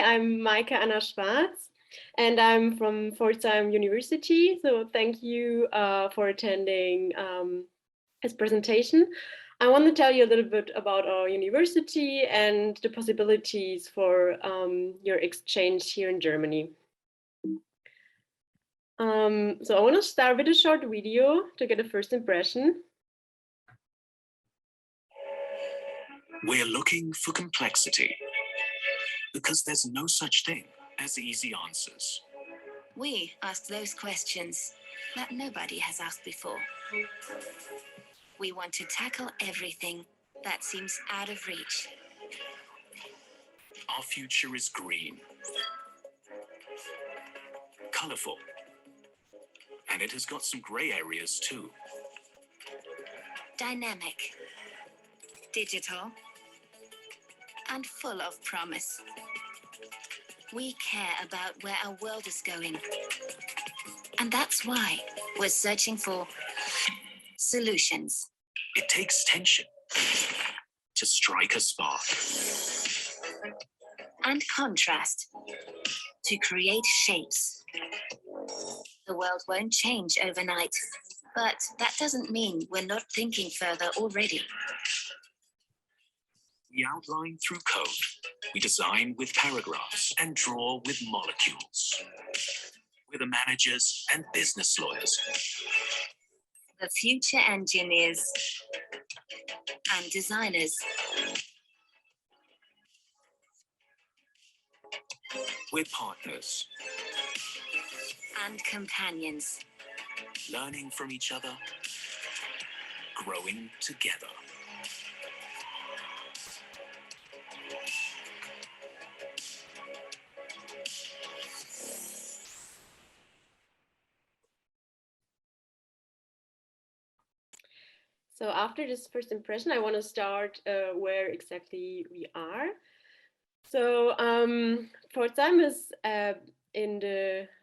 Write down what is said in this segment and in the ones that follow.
I'm Maike Anna Schwarz, and I'm from Pforzheim University. So thank you for attending this presentation. I want to tell you a little bit about our university and the possibilities for your exchange here in Germany. So I want to start with a short video to get a first impression. We're looking for complexity because there's no such thing as easy answers. We ask those questions that nobody has asked before. We want to tackle everything that seems out of reach. Our future is green, colorful, and it has got some gray areas too. Dynamic, digital, and full of promise. We care about where our world is going. And that's why we're searching for solutions. It takes tension to strike a spark. And contrast to create shapes. The world won't change overnight, but that doesn't mean we're not thinking further already. We outline through code. We design with paragraphs and draw with molecules. We're the managers and business lawyers. The future engineers and designers. We're partners. And companions. Learning from each other, growing together. So after this first impression, I want to start where exactly we are. So Pforzheim is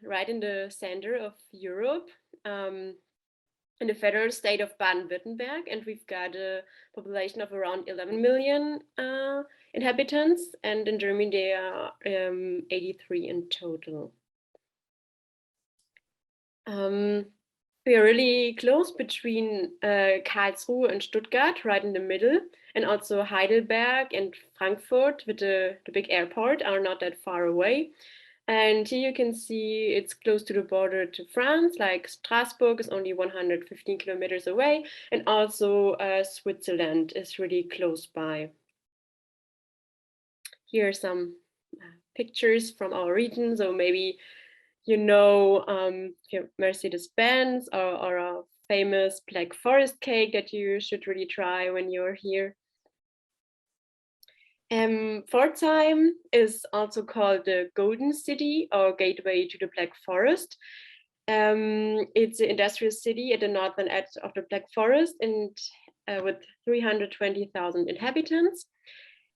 right in the center of Europe, in the federal state of Baden-Württemberg, and we've got a population of around 11 million inhabitants, and in Germany there are 83 in total. We are really close between Karlsruhe and Stuttgart, right in the middle, and also Heidelberg and Frankfurt with the big airport are not that far away. And here you can see it's close to the border to France, like Strasbourg is only 115 kilometers away, and also Switzerland is really close by. Here are some pictures from our region, so maybe you know Mercedes-Benz or a famous Black Forest cake that you should really try when you're here. Pforzheim is also called the Golden City or Gateway to the Black Forest. It's an industrial city at the northern edge of the Black Forest and with 320,000 inhabitants.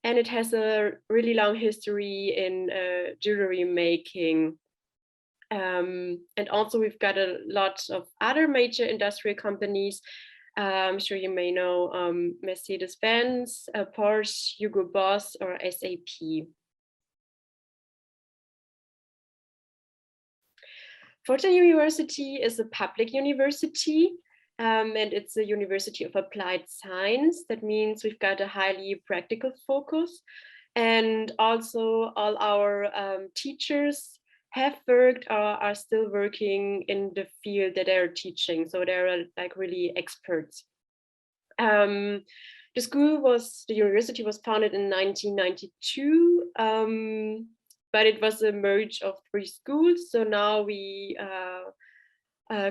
And it has a really long history in jewelry making. And also we've got a lot of other major industrial companies. I'm sure you may know Mercedes-Benz, Porsche, Hugo Boss, or SAP. Pforzheim University is a public university, and it's a university of applied science. That means we've got a highly practical focus, and also all our teachers have worked or are still working in the field that they're teaching. So they're like really experts. The university was founded in 1992, but it was a merge of 3 schools. So now we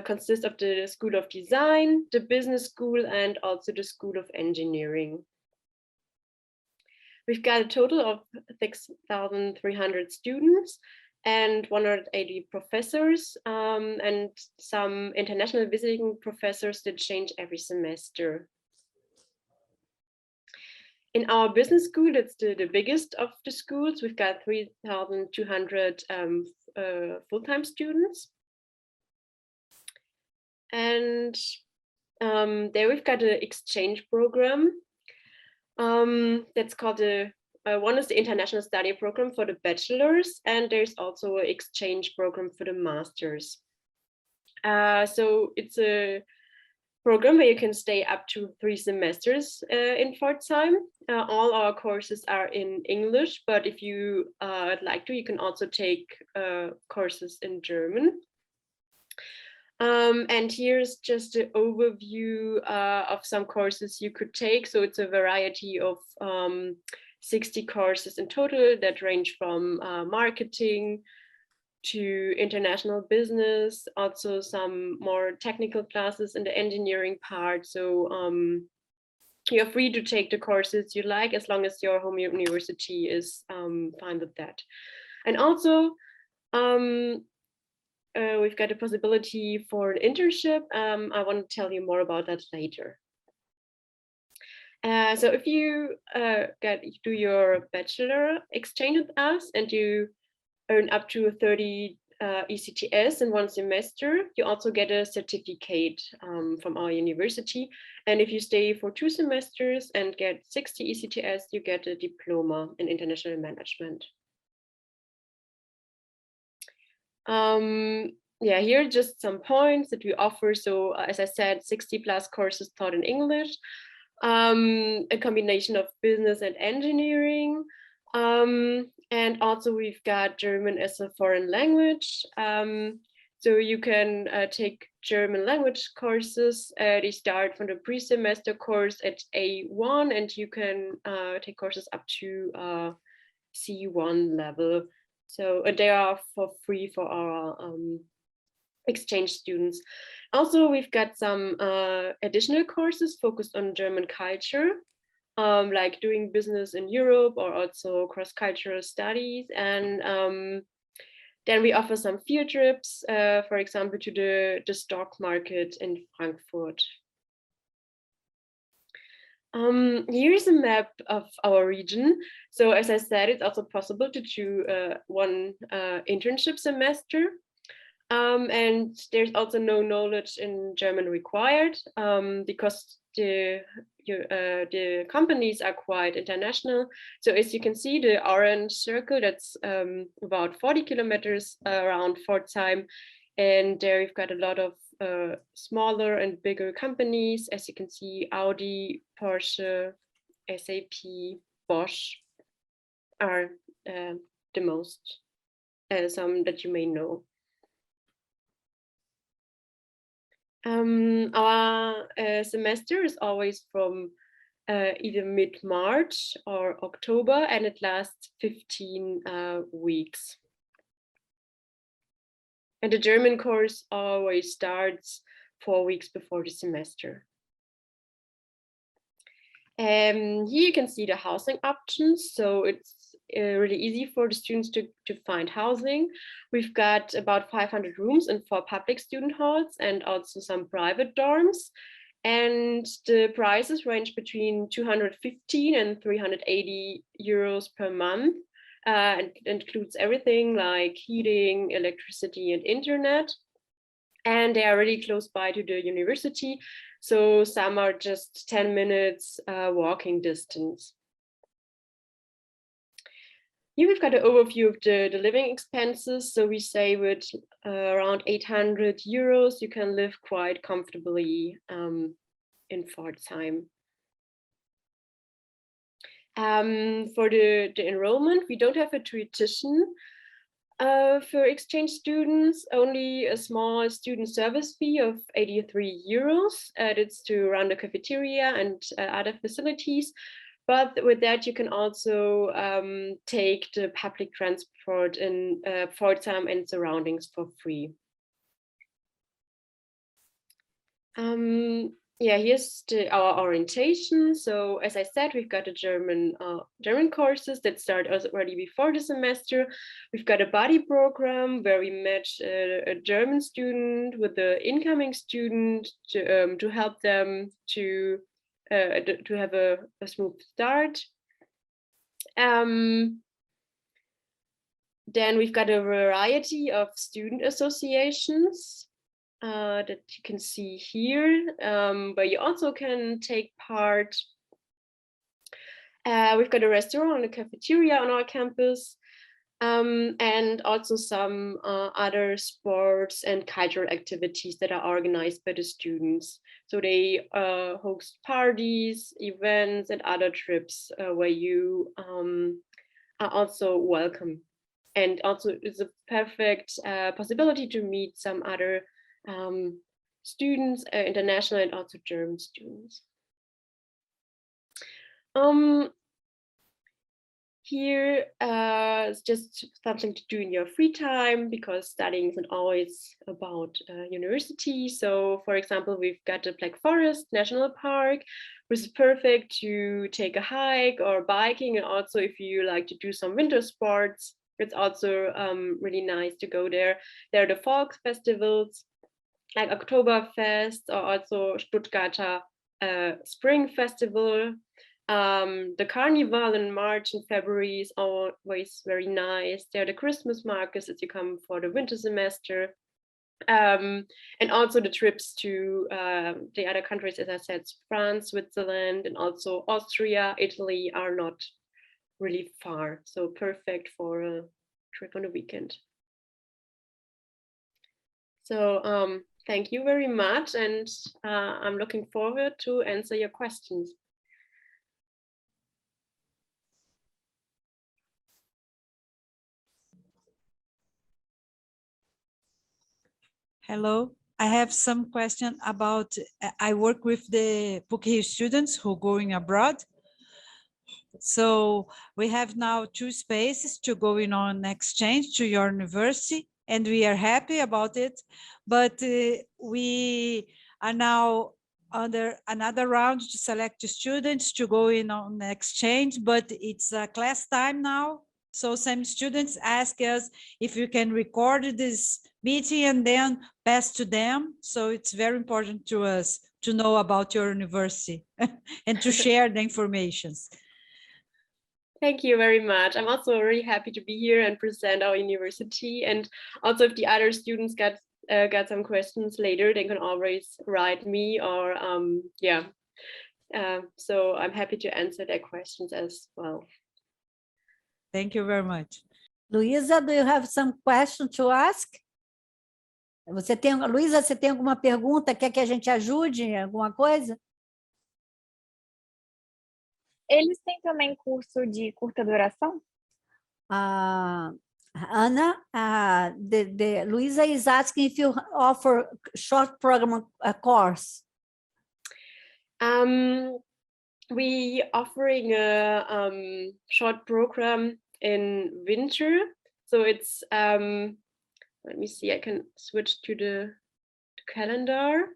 consist of the School of Design, the Business School, and also the School of Engineering. We've got a total of 6,300 students and 180 professors, and some international visiting professors that change every semester. In our business school, it's the biggest of the schools. We've got 3,200 full-time students. And there we've got an exchange program that's called the one is the international study program for the bachelors, and there's also an exchange program for the masters. So it's a program where you can stay up to 3 semesters in Pforzheim. All our courses are in English, but if you like to, you can also take courses in German. And here's just an overview of some courses you could take. So it's a variety of 60 courses in total that range from marketing to international business, also some more technical classes in the engineering part. So you're free to take the courses you like as long as your home university is fine with that. And also, we've got a possibility for an internship. I want to tell you more about that later. So if you do your bachelor exchange with us and you earn up to 30 ECTS in 1 semester, you also get a certificate from our university. And if you stay for 2 semesters and get 60 ECTS, you get a diploma in international management. Yeah, here are just some points that we offer. So as I said, 60 plus courses taught in English, a combination of business and engineering. And also we've got German as a foreign language. So you can take German language courses. They start from the pre-semester course at A1, and you can take courses up to C1 level. So they are for free for our exchange students. Also, we've got some additional courses focused on German culture, like doing business in Europe or also cross-cultural studies. And then we offer some field trips, for example, to the stock market in Frankfurt. Here's a map of our region. So as I said, it's also possible to do one internship semester. And there's also no knowledge in German required because the companies are quite international. So as you can see, the orange circle, that's about 40 kilometers around Pforzheim. And there we've got a lot of smaller and bigger companies. As you can see, Audi, Porsche, SAP, Bosch are the most, some that you may know. Our semester is always from either mid-March or October, and it lasts 15 weeks. And the German course always starts 4 weeks before the semester. Here you can see the housing options. So it's really easy for the students to find housing. We've got about 500 rooms in 4 public student halls and also some private dorms. And the prices range between 215 and 380 euros per month. And includes everything like heating, electricity, and internet. And they are really close by to the university. So some are just 10 minutes walking distance. Here we've got an overview of the living expenses. So we say with around 800 euros, you can live quite comfortably in Pforzheim. For the enrollment, we don't have a tuition for exchange students, only a small student service fee of 83 euros. It's to run the cafeteria and other facilities. But with that, you can also take the public transport in Pforzheim and surroundings for free. Yeah, here's our orientation. So as I said, we've got the German courses that start already before the semester. We've got a buddy program where we match a German student with the incoming student to help them to have a smooth start. Then we've got a variety of student associations that you can see here, but you also can take part. We've got a restaurant and a cafeteria on our campus, and also some other sports and cultural activities that are organized by the students. So they host parties, events, and other trips where you are also welcome. And also it's a perfect possibility to meet some other students, international and also German students. Here, it's just something to do in your free time, because studying isn't always about university. So, for example, we've got the Black Forest National Park, which is perfect to take a hike or biking. And also, if you like to do some winter sports, it's also really nice to go there. There are the folk festivals like Oktoberfest, or also Stuttgarter Spring Festival. The carnival in March and February is always very nice. There are the Christmas markets as you come for the winter semester. And also the trips to the other countries, as I said, France, Switzerland, and also Austria, Italy are not really far. So perfect for a trip on a weekend. So thank you very much. And I'm looking forward to answer your questions. Hello, I have some question about, I work with the PUC students who going abroad. So we have now 2 spaces to go in on exchange to your university, and we are happy about it. But we are now under another round to select students to go in on exchange, but it's a class time now. So some students ask us if you can record this meeting and then pass to them. So it's very important to us to know about your university and to share the informations. Thank you very much. I'm also really happy to be here and present our university. And also, if the other students got some questions later, they can always write me, or so I'm happy to answer their questions as well. Thank you very much. Luísa, do you have some question to ask? Luísa, você tem alguma pergunta? Quer que a gente ajude em alguma coisa? Eles têm também curso de curta duração? Anna, Luisa is asking if you offer short program course. We offering a short program in winter. So it's, let me see, I can switch to the calendar.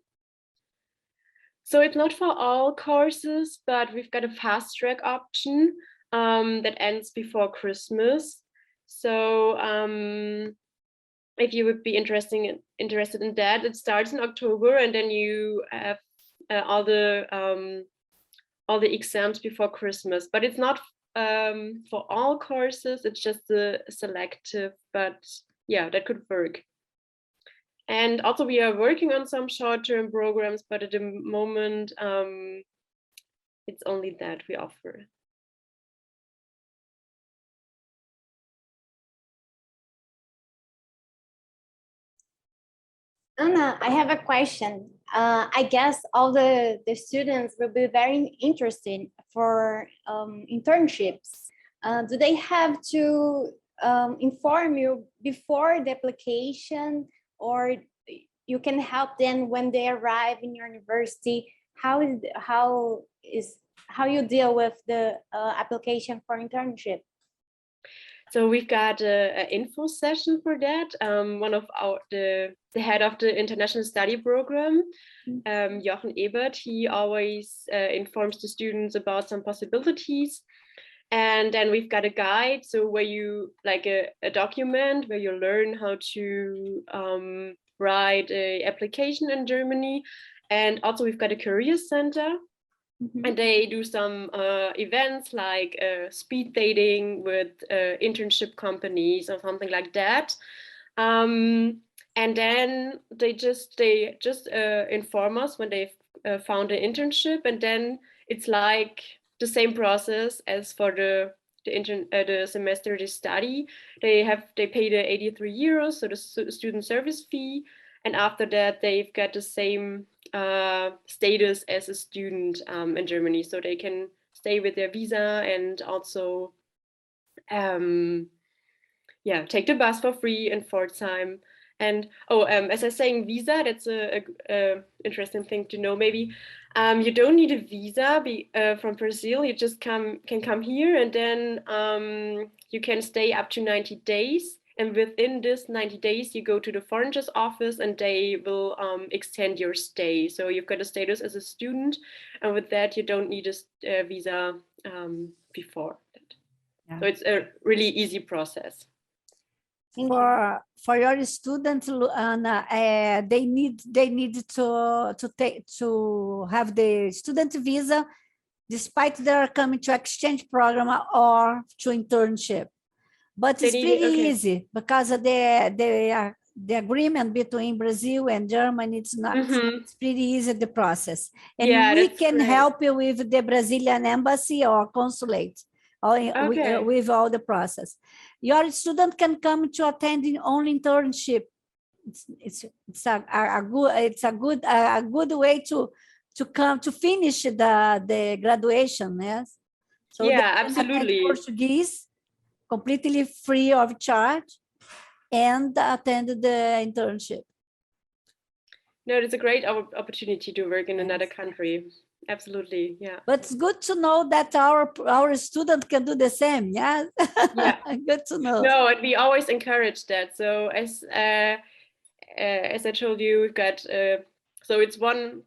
So it's not for all courses, but we've got a fast track option that ends before Christmas. So if you would be interested in that, it starts in October, and then you have all the exams before Christmas. But it's not for all courses, it's just a selective, but yeah, that could work. And also we are working on some short-term programs, but at the moment, it's only that we offer. Anna, I have a question. I guess all the students will be very interested for internships. Do they have to inform you before the application, or you can help them when they arrive in your university? How you deal with the application for internship? So we've got an info session for that. One of the head of the International Study Program, Jochen Ebert, he always informs the students about some possibilities. And then we've got a guide, so where you, like a document where you learn how to write an application in Germany. And also we've got a career center. And they do some events like speed dating with internship companies or something like that. And then they just inform us when they've found an internship, and then it's like the same process as for the semester they study. They pay the 83 euros, so the student service fee, and after that they've got the same status as a student in Germany, so they can stay with their visa and also take the bus for free in Pforzheim. And as I was saying, visa, that's a interesting thing to know maybe. You don't need a visa from Brazil. You just can come here, and then you can stay up to 90 days. And within this 90 days, you go to the foreigners office and they will extend your stay. So you've got a status as a student, and with that, you don't need a visa before that. Yeah. So it's a really easy process. For your students, Anna, they need to have the student visa, despite they're coming to exchange program or to internship. But it's pretty easy because of the agreement between Brazil and Germany. It's not. It's pretty easy, the process, and we can help you with the Brazilian embassy or consulate. With all the process. Your student can come to attending only internship. It's a good way to come to finish the graduation. Yes. So absolutely. Portuguese, completely free of charge, and attend the internship. No, it's a great opportunity to work in another country. Absolutely, yeah. But it's good to know that our student can do the same. Yeah, good to know. No, and we always encourage that. So as I told you, we've got so it's one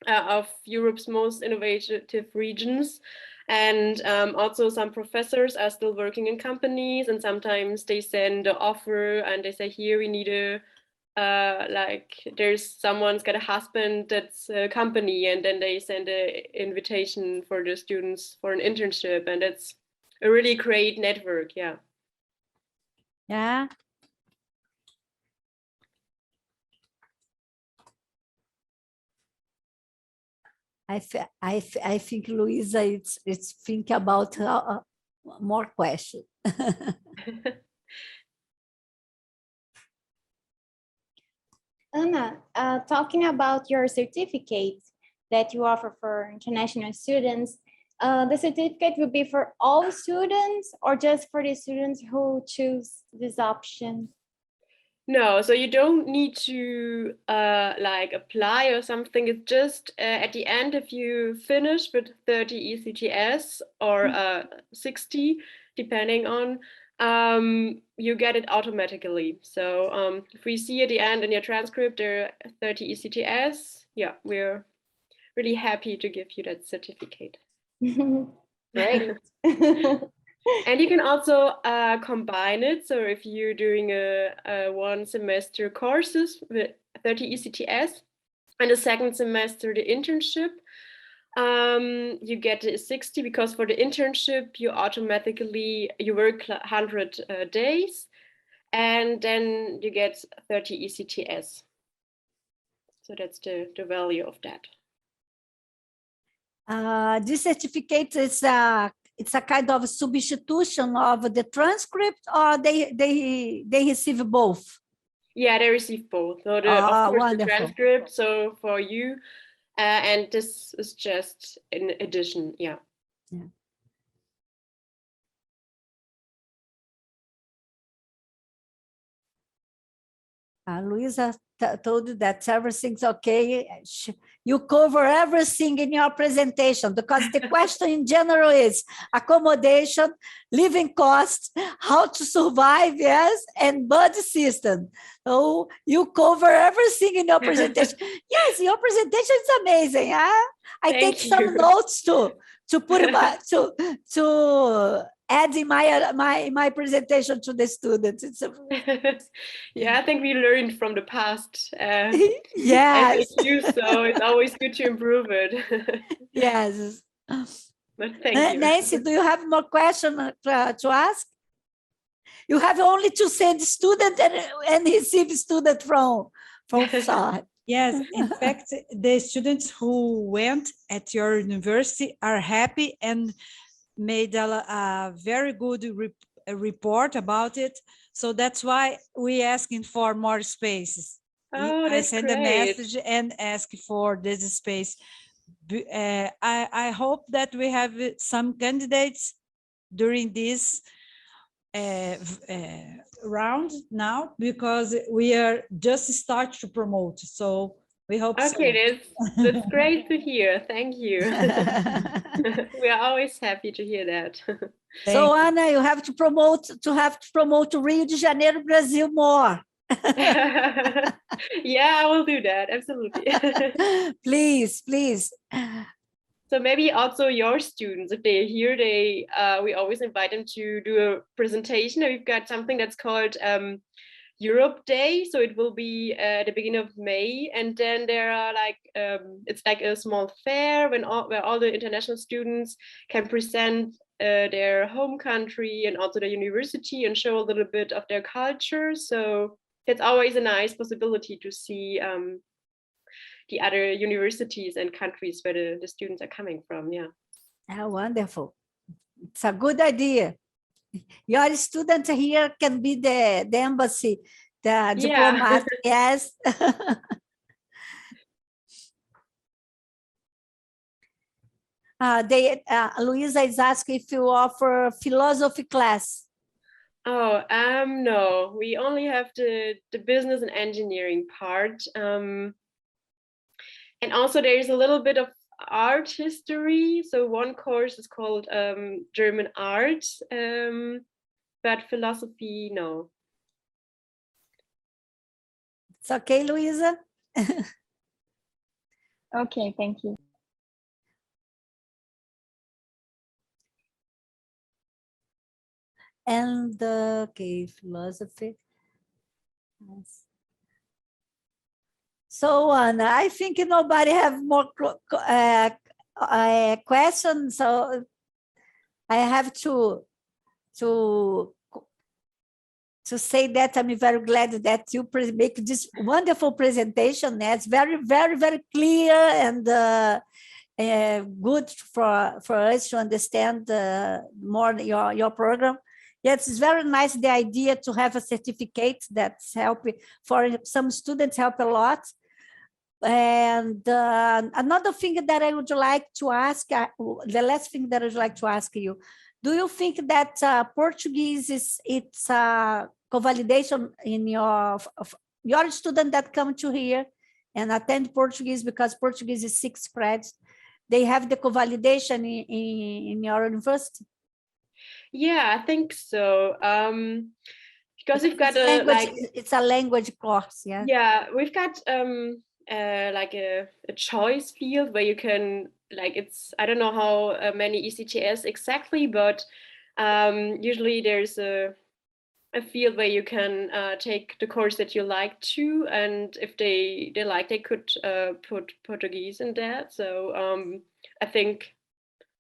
of Europe's most innovative regions, and also some professors are still working in companies, and sometimes they send an offer and they say, here we need a there's someone's got a husband that's a company, and then they send an invitation for the students for an internship, and it's a really great network. Yeah. I think Luisa it's think about more questions. Anna, talking about your certificate that you offer for international students, the certificate will be for all students or just for the students who choose this option? No, so you don't need to apply or something. It's just at the end, if you finish with 30 ECTS or 60, depending on, you get it automatically. So if we see at the end in your transcript there are 30 ECTS, we're really happy to give you that certificate. Great. And you can also combine it. So if you're doing a one semester courses with 30 ECTS and a second semester the internship, you get 60, because for the internship you work 100 days, and then you get 30 ECTS. So that's the value of that. This certificate is it's a kind of substitution of the transcript, or they receive both? Yeah, they receive both. So of course the transcript, so for you, and this is just in addition. Yeah. Luisa told you that everything's okay. You cover everything in your presentation, because the question in general is accommodation, living costs, how to survive, yes, and budget system. So you cover everything in your presentation. Yes, your presentation is amazing. Huh? I take some notes to put to add in my presentation to the students. Yeah, I think we learned from the past. Yes. So it's always good to improve it. Yes. But thank you. Nancy, do you have more questions to ask? You have only to send student and receive student from SAR. Yes, in fact, the students who went at your university are happy and made a very good report about it. So that's why we asking for more spaces. Oh, I that's send a great. message and ask for this space. I hope that we have some candidates during this round now, because we are just start to promote. So we hope so. Okay, that's great to hear. Thank you. We are always happy to hear that. So Ana, you have to promote Rio de Janeiro, Brazil more. Yeah, I will do that. Absolutely. Please. So maybe also your students, if they're here, we always invite them to do a presentation. We've got something that's called Europe Day. So it will be at the beginning of May, and then there are it's like a small fair where all the international students can present their home country and also the university and show a little bit of their culture. So it's always a nice possibility to see the other universities and countries where the students are coming from. Yeah. Oh, wonderful. It's a good idea. Your student here can be the embassy, the diplomat. Yes. Luisa is asking if you offer philosophy class. Oh, no, we only have the business and engineering part. And also there's a little bit of art history. So one course is called German art, but philosophy, no. It's okay, Luisa? Okay, thank you. And okay, philosophy. Yes. So Ana, I think nobody have more questions. So I have to say that I'm very glad that you make this wonderful presentation. It's very, very, very clear and good for us to understand more your program. Yes, it's very nice, the idea to have a certificate that's helping for some students, help a lot. And another thing that I would like to ask, the last thing that I would like to ask you, do you think that Portuguese it's a convalidation in your student that come to here and attend Portuguese, because Portuguese is 6 credits, they have the convalidation in your university? Yeah, I think so. Because we've got it's a language course, yeah. Yeah, we've got like a choice field where you can I don't know how many ECTS exactly, but usually there's a field where you can take the course that you like to, and if they could put Portuguese in that. So I think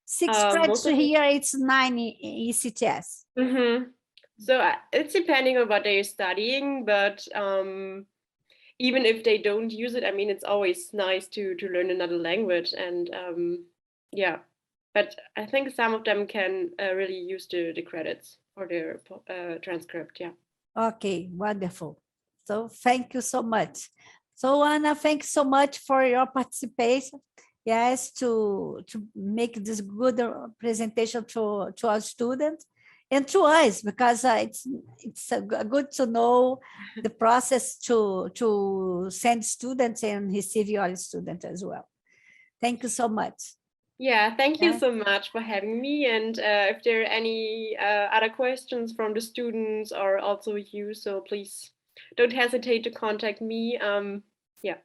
6 credits here, it's 9 ECTS. Mm-hmm. So it's depending on what they're studying, but even if they don't use it, I mean, it's always nice to learn another language, and yeah, but I think some of them can really use the credits or their transcript. Yeah. Okay, wonderful. So thank you so much. So Ana, thanks so much for your participation. Yes, to make this good presentation to our students and to us, because it's good to know the process to send students and receive your students as well. Thank you so much. Yeah, thank you so much for having me. And if there are any other questions from the students or also you, so please don't hesitate to contact me. Yeah,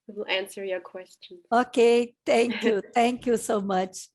we will answer your question. Okay, thank you. Thank you so much.